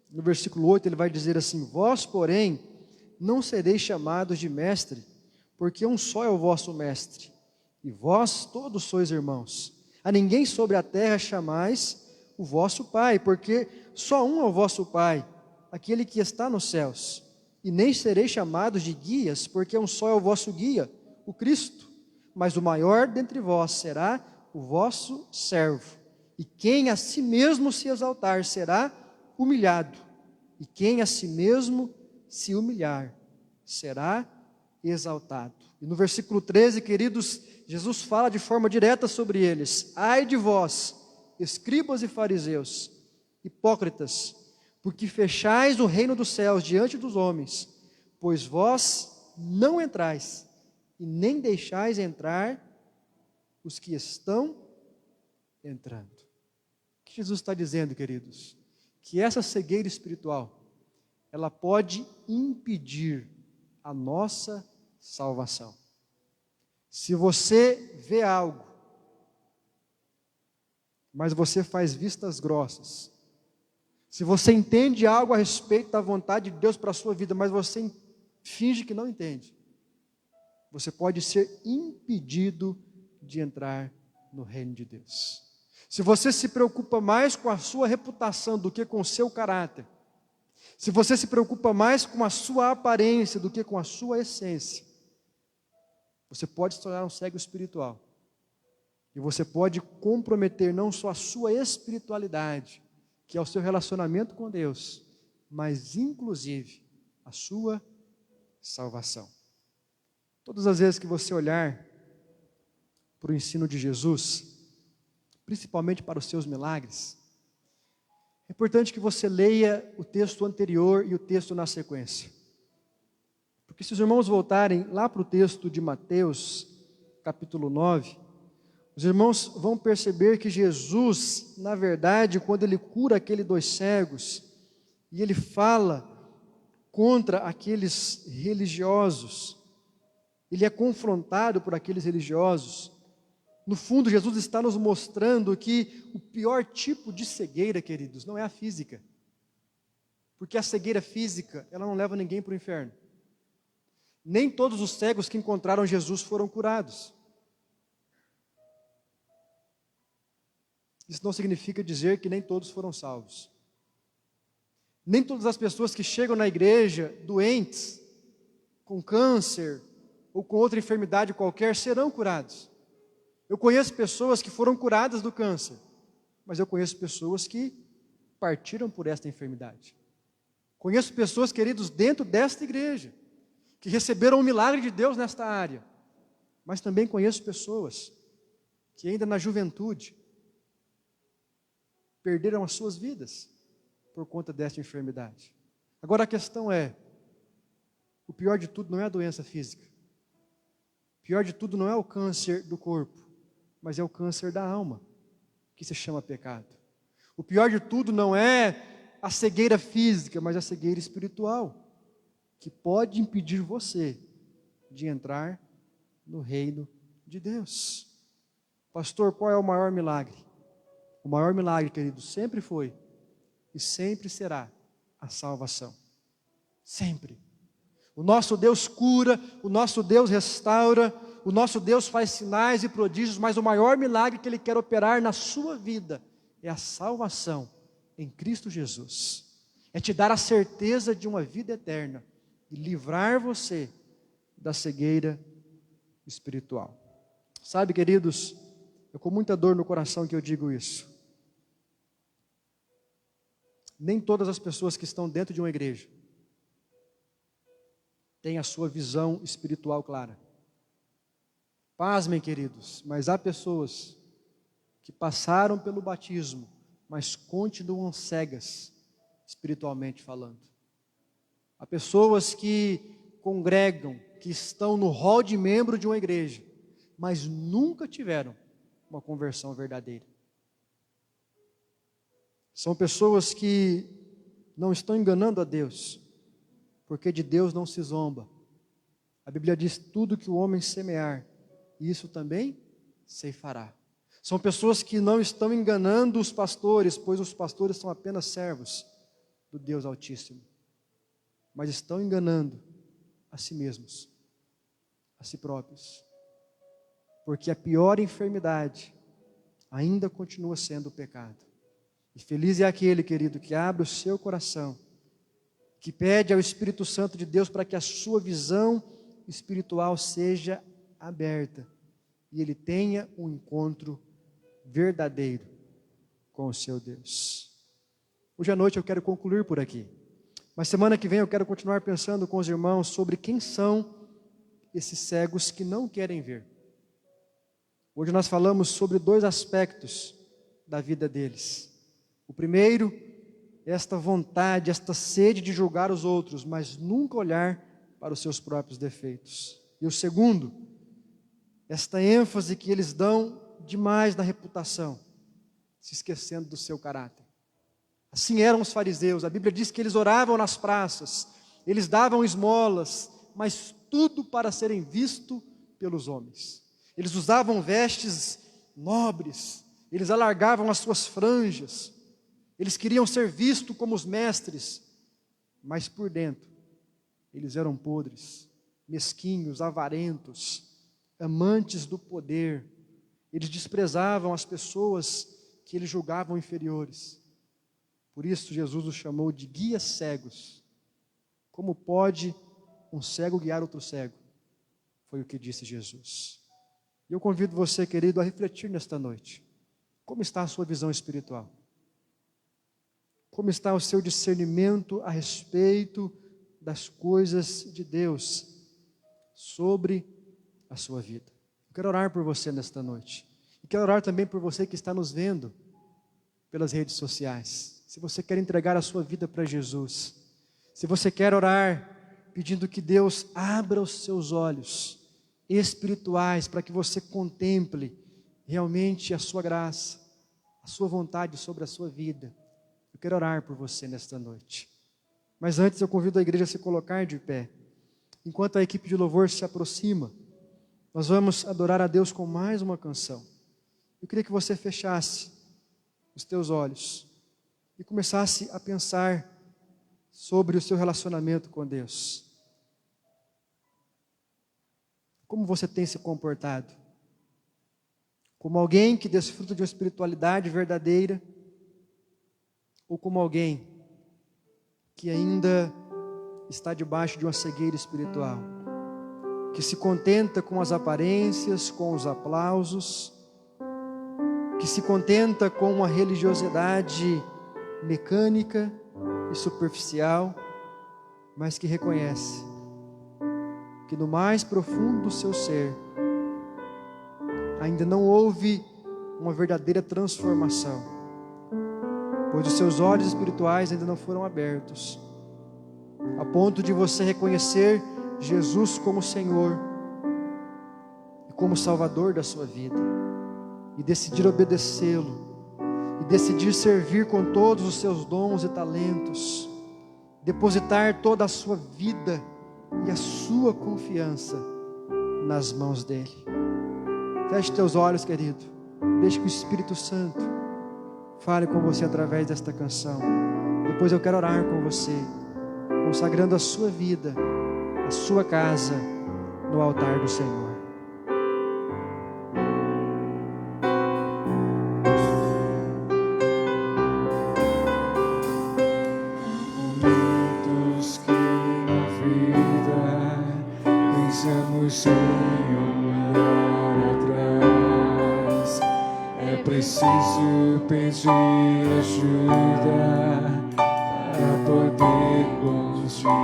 B: no versículo 8, ele vai dizer assim: vós, porém, não sereis chamados de mestre, porque um só é o vosso mestre, e vós todos sois irmãos. A ninguém sobre a terra chamais o vosso Pai, porque só um é o vosso Pai, aquele que está nos céus. E nem sereis chamados de guias, porque um só é o vosso guia, o Cristo. Mas o maior dentre vós será o vosso servo. E quem a si mesmo se exaltar será humilhado, e quem a si mesmo se humilhar será exaltado. E no versículo 13, queridos, Jesus fala de forma direta sobre eles: ai de vós, escribas e fariseus, hipócritas, porque fechais o reino dos céus diante dos homens, pois vós não entrais, e nem deixais entrar os que estão entrando. O que Jesus está dizendo, queridos? Que essa cegueira espiritual, ela pode impedir a nossa salvação. Se você vê algo, mas você faz vistas grossas, se você entende algo a respeito da vontade de Deus para a sua vida, mas você finge que não entende, você pode ser impedido de entrar no reino de Deus. Se você se preocupa mais com a sua reputação do que com o seu caráter, se você se preocupa mais com a sua aparência do que com a sua essência, você pode se tornar um cego espiritual. E você pode comprometer não só a sua espiritualidade, que é o seu relacionamento com Deus, mas inclusive a sua salvação. Todas as vezes que você olhar para o ensino de Jesus, principalmente para os seus milagres, é importante que você leia o texto anterior e o texto na sequência. Porque se os irmãos voltarem lá para o texto de Mateus, capítulo 9, os irmãos vão perceber que Jesus, na verdade, quando ele cura aqueles 2 cegos, e ele fala contra aqueles religiosos, ele é confrontado por aqueles religiosos. No fundo, Jesus está nos mostrando que o pior tipo de cegueira, queridos, não é a física. Porque a cegueira física, ela não leva ninguém para o inferno. Nem todos os cegos que encontraram Jesus foram curados. Isso não significa dizer que nem todos foram salvos. Nem todas as pessoas que chegam na igreja doentes, com câncer ou com outra enfermidade qualquer, serão curados. Eu conheço pessoas que foram curadas do câncer, mas eu conheço pessoas que partiram por esta enfermidade. Conheço pessoas, queridos, dentro desta igreja, que receberam um milagre de Deus nesta área, mas também conheço pessoas que ainda na juventude perderam as suas vidas por conta desta enfermidade. Agora a questão é, o pior de tudo não é a doença física, o pior de tudo não é o câncer do corpo, mas é o câncer da alma, que se chama pecado. O pior de tudo não é a cegueira física, mas a cegueira espiritual, que pode impedir você de entrar no reino de Deus. Pastor, qual é o maior milagre? O maior milagre, querido, sempre foi e sempre será a salvação. Sempre. O nosso Deus cura, o nosso Deus restaura, o nosso Deus faz sinais e prodígios, mas o maior milagre que Ele quer operar na sua vida é a salvação em Cristo Jesus. é te dar a certeza de uma vida eterna e livrar você da cegueira espiritual. Sabe, queridos, é com muita dor no coração que eu digo isso. Nem todas as pessoas que estão dentro de uma igreja têm a sua visão espiritual clara. Pasmem, queridos, mas há pessoas que passaram pelo batismo, mas continuam cegas, espiritualmente falando. Há pessoas que congregam, que estão no hall de membro de uma igreja, mas nunca tiveram uma conversão verdadeira. São pessoas que não estão enganando a Deus, porque de Deus não se zomba. A Bíblia diz: tudo que o homem semear, isso também ceifará. São pessoas que não estão enganando os pastores, pois os pastores são apenas servos do Deus Altíssimo, mas estão enganando a si mesmos, a si próprios, porque a pior enfermidade ainda continua sendo o pecado. E feliz é aquele, querido, que abre o seu coração, que pede ao Espírito Santo de Deus para que a sua visão espiritual seja aberta e ele tenha um encontro verdadeiro com o seu Deus. Hoje à noite eu quero concluir por aqui, mas semana que vem eu quero continuar pensando com os irmãos sobre quem são esses cegos que não querem ver. Hoje nós falamos sobre 2 aspectos da vida deles. O primeiro, esta vontade, esta sede de julgar os outros, mas nunca olhar para os seus próprios defeitos. E o segundo, esta ênfase que eles dão demais na reputação, se esquecendo do seu caráter. Assim eram os fariseus. A Bíblia diz que eles oravam nas praças, eles davam esmolas, mas tudo para serem vistos pelos homens. Eles usavam vestes nobres, eles alargavam as suas franjas, eles queriam ser vistos como os mestres, mas por dentro eles eram podres, mesquinhos, avarentos, amantes do poder. Eles desprezavam as pessoas que eles julgavam inferiores. Por isso Jesus os chamou de guias cegos. Como pode um cego guiar outro cego? Foi o que disse Jesus. E eu convido você, querido, a refletir nesta noite. Como está a sua visão espiritual? Como está o seu discernimento a respeito das coisas de Deus sobre a sua vida? Eu quero orar por você nesta noite. E quero orar também por você que está nos vendo pelas redes sociais. Se você quer entregar a sua vida para Jesus, se você quer orar pedindo que Deus abra os seus olhos espirituais para que você contemple realmente a sua graça, a sua vontade sobre a sua vida, eu quero orar por você nesta noite. Mas antes eu convido a igreja a se colocar de pé. Enquanto a equipe de louvor se aproxima, nós vamos adorar a Deus com mais uma canção. Eu queria que você fechasse os teus olhos e começasse a pensar sobre o seu relacionamento com Deus. Como você tem se comportado? Como alguém que desfruta de uma espiritualidade verdadeira? Ou como alguém que ainda está debaixo de uma cegueira espiritual? Que se contenta com as aparências, com os aplausos, que se contenta com uma religiosidade mecânica e superficial, mas que reconhece que no mais profundo do seu ser ainda não houve uma verdadeira transformação, pois os seus olhos espirituais ainda não foram abertos, a ponto de você reconhecer Jesus como Senhor e como Salvador da sua vida, e decidir obedecê-lo, e decidir servir com todos os seus dons e talentos, depositar toda a sua vida e a sua confiança nas mãos dele. Feche teus olhos, querido, deixe que o Espírito Santo fale com você através desta canção. Depois eu quero orar com você, consagrando a sua vida, a sua casa no altar do Senhor.
C: difícil pedir ajuda para poder continuar.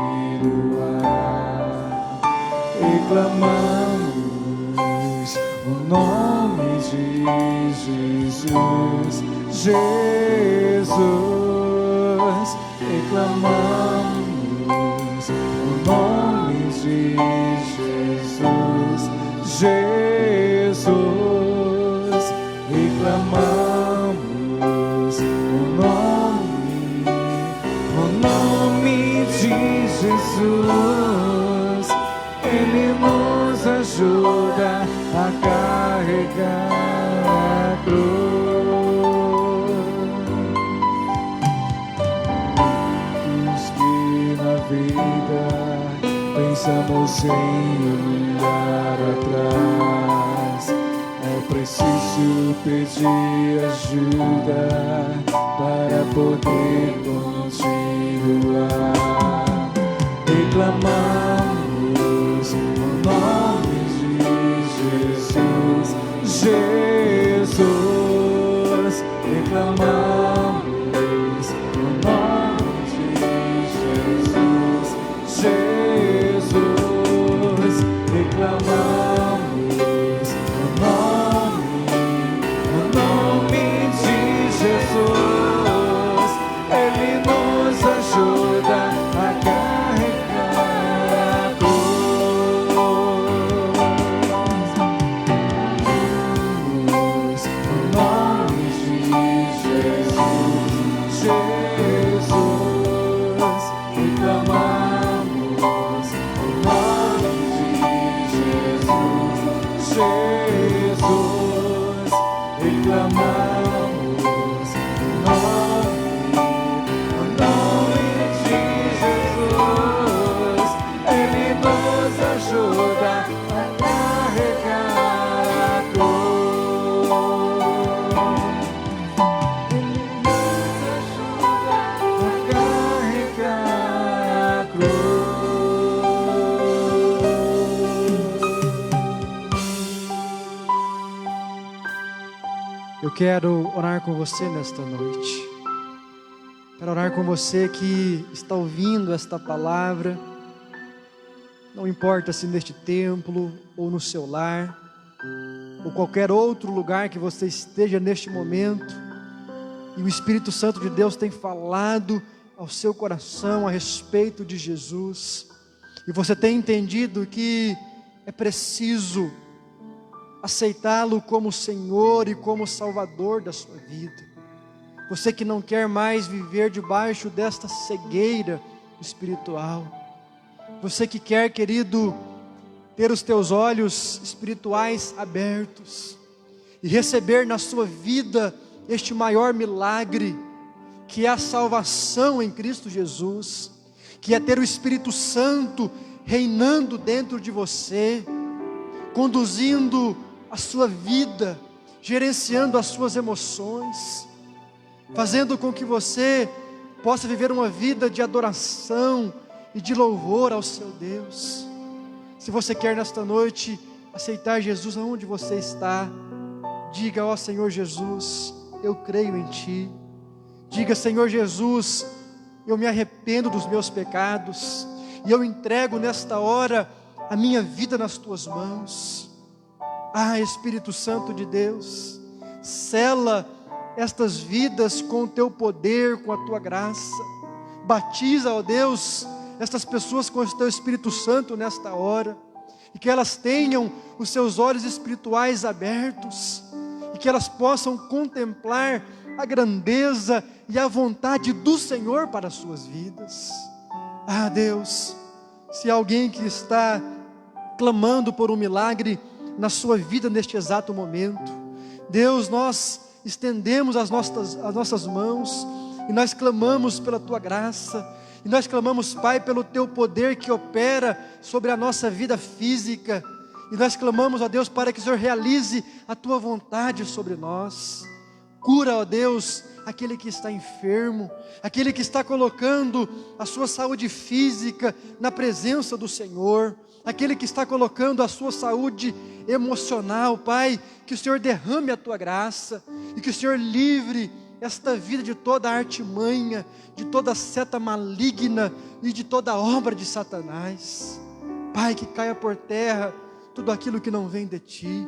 C: E clamamos o nome de Jesus, Jesus. E clamamos o nome de Jesus, Jesus. E clamamos o nome de Jesus. Ele nos ajuda a carregar a cruz. Muitos que na vida pensamos em olhar atrás, é preciso pedir ajuda para poder continuar. Reclamamos o nome de Jesus, Jesus. Reclamamos o nome de Jesus, Jesus. Reclamamos o nome de Jesus. Ele nos ajuda a carregar a cruz. O nome de Jesus, Jesus. Reclamamos o nome de Jesus, Jesus. Reclamamos o nome de Jesus. Ele nos ajuda a carregar a cruz. Ele nos ajuda a carregar a cruz.
B: Eu quero orar com você nesta noite. Quero orar com você que está ouvindo esta palavra. Não importa se neste templo ou no seu lar, ou qualquer outro lugar que você esteja neste momento, e o Espírito Santo de Deus tem falado ao seu coração a respeito de Jesus, e você tem entendido que é preciso aceitá-lo como Senhor e como Salvador da sua vida. Você que não quer mais viver debaixo desta cegueira espiritual. Você que quer, querido, ter os teus olhos espirituais abertos e receber na sua vida este maior milagre, que é a salvação em Cristo Jesus, que é ter o Espírito Santo reinando dentro de você, conduzindo a sua vida, gerenciando as suas emoções, fazendo com que você possa viver uma vida de adoração e de louvor ao seu Deus. Se você quer nesta noite aceitar Jesus aonde você está, diga: ó Senhor Jesus, eu creio em Ti. Diga: Senhor Jesus, eu me arrependo dos meus pecados, e eu entrego nesta hora a minha vida nas Tuas mãos. Ah, Espírito Santo de Deus, sela estas vidas com o Teu poder, com a Tua graça. Batiza, ó Deus, estas pessoas com o Teu Espírito Santo nesta hora, e que elas tenham os seus olhos espirituais abertos, e que elas possam contemplar a grandeza e a vontade do Senhor para as suas vidas. Ah, Deus, se há alguém que está clamando por um milagre na sua vida neste exato momento, Deus, nós estendemos as nossas mãos e nós clamamos pela Tua graça, e nós clamamos, Pai, pelo Teu poder que opera sobre a nossa vida física, e nós clamamos, ó Deus, para que o Senhor realize a Tua vontade sobre nós. Cura, ó Deus, aquele que está enfermo, aquele que está colocando a sua saúde física na presença do Senhor, aquele que está colocando a sua saúde emocional, Pai, que o Senhor derrame a tua graça e que o Senhor livre esta vida de toda artimanha, de toda seta maligna e de toda obra de Satanás. Pai, que caia por terra tudo aquilo que não vem de Ti.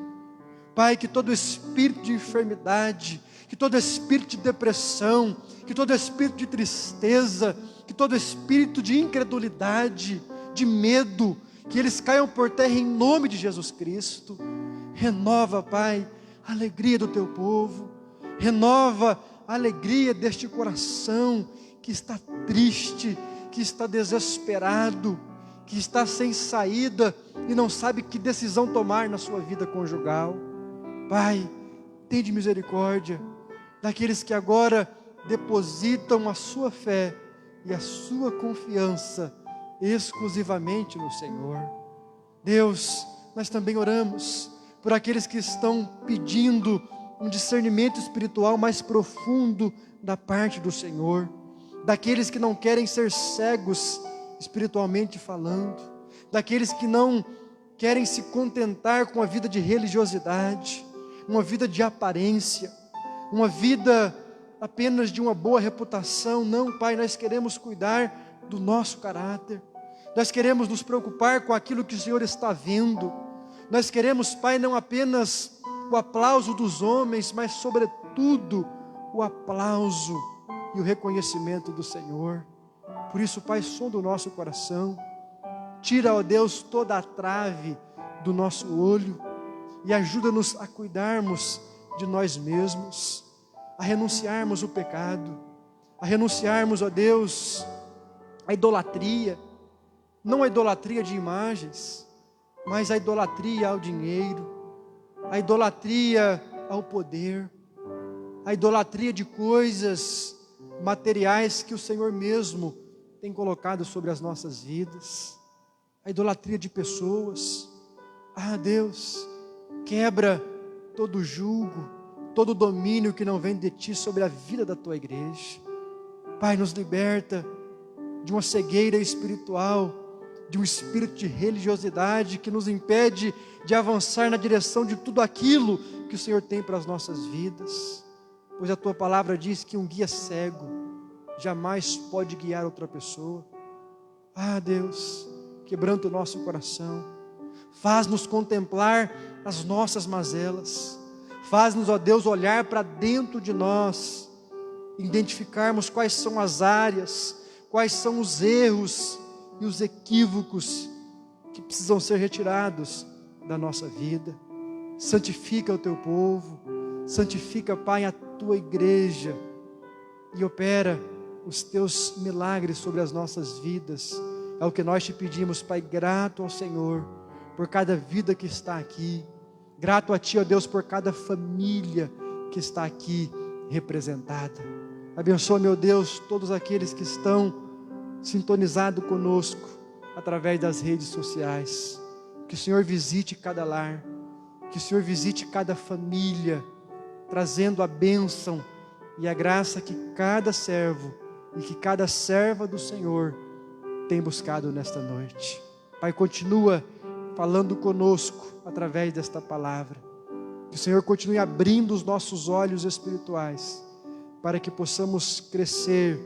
B: Pai, que todo espírito de enfermidade, que todo espírito de depressão, que todo espírito de tristeza, que todo espírito de incredulidade, de medo, que eles caiam por terra em nome de Jesus Cristo. Renova, Pai, a alegria do Teu povo, renova a alegria deste coração que está triste, que está desesperado, que está sem saída e não sabe que decisão tomar na sua vida conjugal. Pai, tende misericórdia daqueles que agora depositam a sua fé e a sua confiança exclusivamente no Senhor. Deus, nós também oramos por aqueles que estão pedindo um discernimento espiritual mais profundo da parte do Senhor, daqueles que não querem ser cegos espiritualmente falando, daqueles que não querem se contentar com a vida de religiosidade, uma vida de aparência, uma vida apenas de uma boa reputação. Não, Pai, nós queremos cuidar do nosso caráter, nós queremos nos preocupar com aquilo que o Senhor está vendo, nós queremos, Pai, não apenas o aplauso dos homens, mas sobretudo o aplauso e o reconhecimento do Senhor. Por isso, Pai, sonda o nosso coração, tira, ó Deus, toda a trave do nosso olho e ajuda-nos a cuidarmos de nós mesmos, a renunciarmos o pecado, a renunciarmos, ó Deus, a idolatria, não a idolatria de imagens, mas a idolatria ao dinheiro, a idolatria ao poder, a idolatria de coisas materiais que o Senhor mesmo tem colocado sobre as nossas vidas, a idolatria de pessoas. Ah, Deus, quebra todo jugo, todo domínio que não vem de Ti sobre a vida da Tua igreja. Pai, nos liberta de uma cegueira espiritual, de um espírito de religiosidade que nos impede de avançar na direção de tudo aquilo que o Senhor tem para as nossas vidas, pois a Tua palavra diz que um guia cego jamais pode guiar outra pessoa. Ah, Deus, quebranta o nosso coração, faz-nos contemplar as nossas mazelas, faz-nos, ó Deus, olhar para dentro de nós, identificarmos quais são as áreas, quais são os erros e os equívocos que precisam ser retirados da nossa vida. Santifica o Teu povo, santifica, Pai, a Tua igreja e opera os Teus milagres sobre as nossas vidas. É o que nós Te pedimos, Pai, grato ao Senhor por cada vida que está aqui, grato a Ti, ó Deus, por cada família que está aqui representada. Abençoa, meu Deus, todos aqueles que estão sintonizados conosco através das redes sociais. Que o Senhor visite cada lar, que o Senhor visite cada família, trazendo a bênção e a graça que cada servo e que cada serva do Senhor tem buscado nesta noite. Pai, continua falando conosco através desta palavra. Que o Senhor continue abrindo os nossos olhos espirituais, para que possamos crescer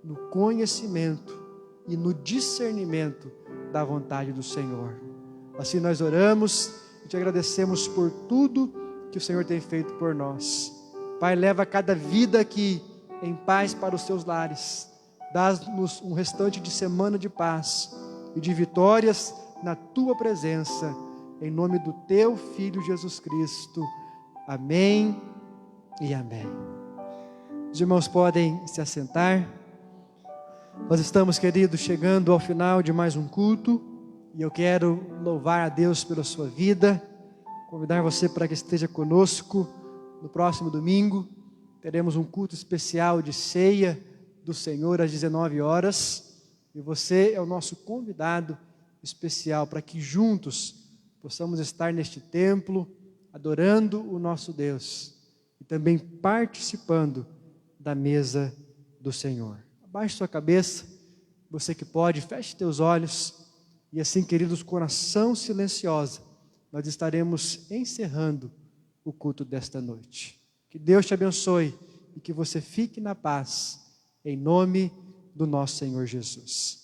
B: no conhecimento e no discernimento da vontade do Senhor. Assim nós oramos e Te agradecemos por tudo que o Senhor tem feito por nós. Pai, leva cada vida aqui em paz para os Teus lares. Dá-nos um restante de semana de paz e de vitórias na Tua presença, em nome do Teu Filho Jesus Cristo. Amém e amém. Os irmãos podem se assentar. Nós estamos, queridos, chegando ao final de mais um culto, e eu quero louvar a Deus pela sua vida, convidar você para que esteja conosco no próximo domingo. Teremos um culto especial de ceia do Senhor às 19 horas, e você é o nosso convidado especial para que juntos possamos estar neste templo, adorando o nosso Deus, e também participando da mesa do Senhor. Abaixe sua cabeça, você que pode, feche teus olhos, e assim, queridos, coração silenciosa, nós estaremos encerrando o culto desta noite. Que Deus te abençoe e que você fique na paz, em nome do nosso Senhor Jesus.